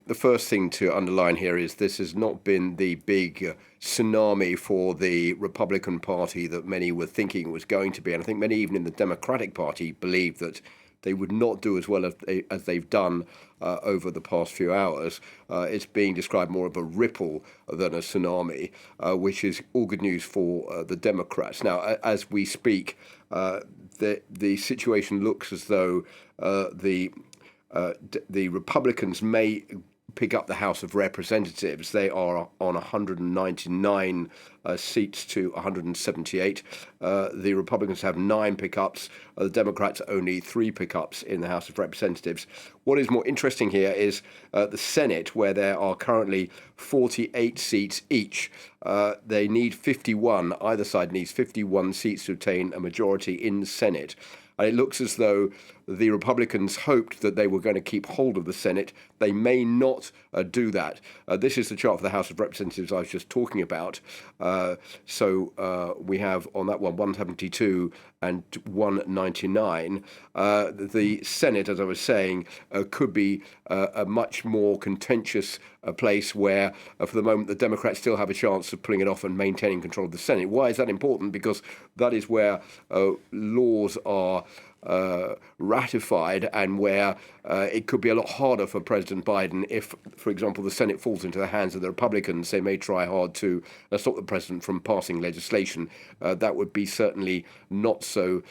the first thing to underline here is this has not been the big tsunami for the Republican Party that many were thinking it was going to be. And I think many even in the Democratic Party believe that they would not do as well as they've done over the past few hours. It's being described more of a ripple than a tsunami, which is all good news for the Democrats. Now, as we speak, the situation looks as though the Republicans may pick up the House of Representatives. They are on 199 seats to 178. The Republicans have 9 pickups. The Democrats only 3 pickups in the House of Representatives. What is more interesting here is the Senate, where there are currently 48 seats each. They need 51. Either side needs 51 seats to obtain a majority in the Senate. And it looks as though the Republicans hoped that they were going to keep hold of the Senate. They may not do that. This is the chart for the House of Representatives I was just talking about. So we have on that one 172 and 199. The Senate, as I was saying, could be a much more contentious place where, for the moment, the Democrats still have a chance of pulling it off and maintaining control of the Senate. Why is that important? Because that is where laws are ratified and where it could be a lot harder for President Biden if, for example, the Senate falls into the hands of the Republicans. They may try hard to stop the president from passing legislation. That would be certainly not so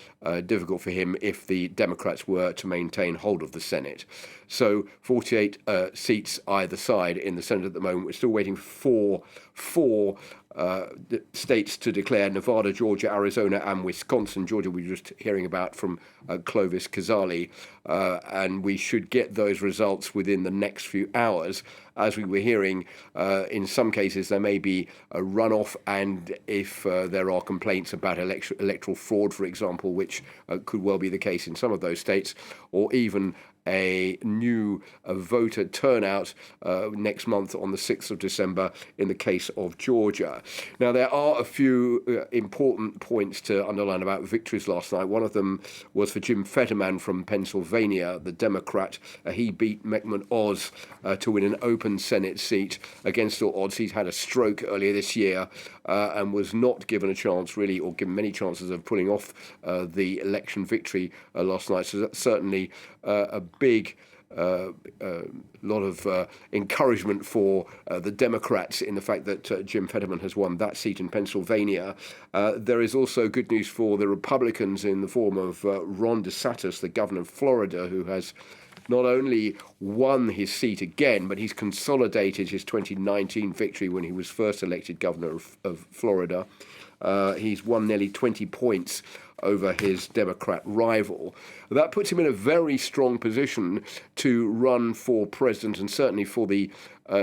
difficult for him if the Democrats were to maintain hold of the Senate. So 48 seats either side in the Senate at the moment. We're still waiting for four states to declare: Nevada, Georgia, Arizona, and Wisconsin. Georgia we were just hearing about from Clovis Kazali, and we should get those results within the next few hours. As we were hearing, in some cases there may be a runoff, and if there are complaints about electoral fraud, for example, which could well be the case in some of those states, or even a new voter turnout next month on the 6th of December in the case of Georgia. Now, there are a few important points to underline about victories last night. One of them was for Jim Fetterman from Pennsylvania, the Democrat. He beat Mehmet Oz to win an open Senate seat against all odds. He's had a stroke earlier this year and was not given a chance, really, or given many chances of pulling off the election victory last night. So that's certainly a big lot of encouragement for the Democrats in the fact that Jim Fetterman has won that seat in Pennsylvania. There is also good news for the Republicans in the form of Ron DeSantis, the governor of Florida, who has not only won his seat again, but he's consolidated his 2019 victory when he was first elected governor of Florida. He's won nearly 20 points over his Democrat rival. That puts him in a very strong position to run for president and certainly for the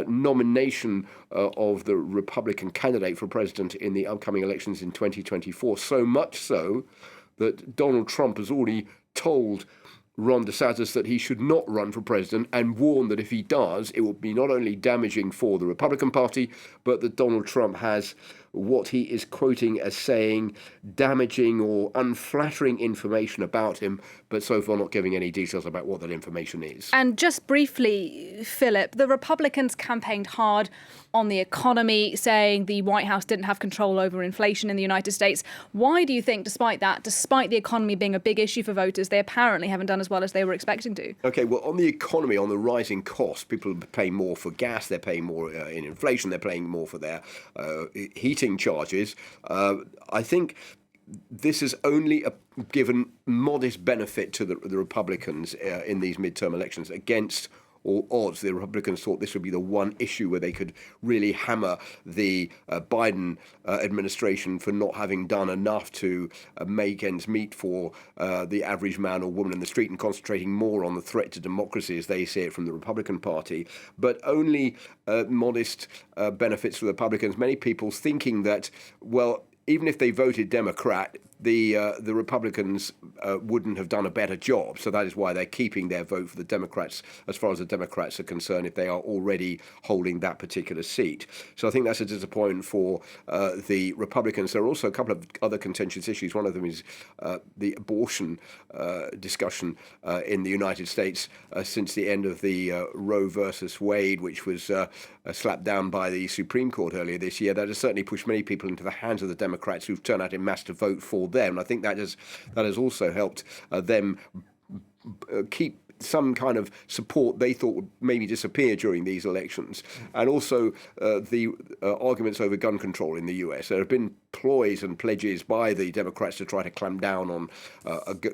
nomination of the Republican candidate for president in the upcoming elections in 2024. So much so that Donald Trump has already told Ron DeSantis that he should not run for president and warned that if he does, it will be not only damaging for the Republican Party, but that Donald Trump has what he is quoting as saying damaging or unflattering information about him, but so far not giving any details about what that information is. And just briefly, Philip, the Republicans campaigned hard on the economy, saying the White House didn't have control over inflation in the United States. Why do you think, despite the economy being a big issue for voters, they apparently haven't done as well as they were expecting to? Okay, well, on the economy, on the rising costs, people are paying more for gas, they're paying more in inflation, they're paying more for their heating charges. I think this has only given modest benefit to the Republicans in these midterm elections against all odds. The Republicans thought this would be the one issue where they could really hammer the Biden administration for not having done enough to make ends meet for the average man or woman in the street and concentrating more on the threat to democracy as they see it from the Republican Party. But only modest benefits for the Republicans. Many people thinking that, well, even if they voted Democrat, the Republicans wouldn't have done a better job. So that is why they're keeping their vote for the Democrats, as far as the Democrats are concerned, if they are already holding that particular seat. So I think that's a disappointment for the Republicans. There are also a couple of other contentious issues. One of them is the abortion discussion in the United States since the end of the Roe versus Wade, which was slapped down by the Supreme Court earlier this year. That has certainly pushed many people into the hands of the Democrats, who've turned out in mass to vote for them. And I think that has also helped them keep some kind of support they thought would maybe disappear during these elections. And also the arguments over gun control in the US. There have been ploys and pledges by the Democrats to try to clamp down on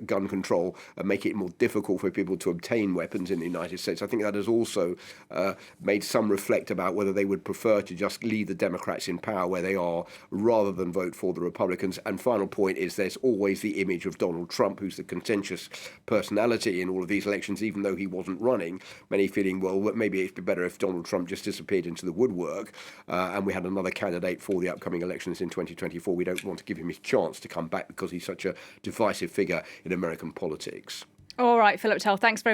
gun control and make it more difficult for people to obtain weapons in the United States. I think that has also made some reflect about whether they would prefer to just leave the Democrats in power where they are rather than vote for the Republicans. And final point is there's always the image of Donald Trump, who's the contentious personality in all of these elections, even though he wasn't running. Many feeling, well, maybe it'd be better if Donald Trump just disappeared into the woodwork and we had another candidate for the upcoming elections in 2024. We don't want to give him his chance to come back because he's such a divisive figure in American politics. All right, Philip Turle, thanks very much.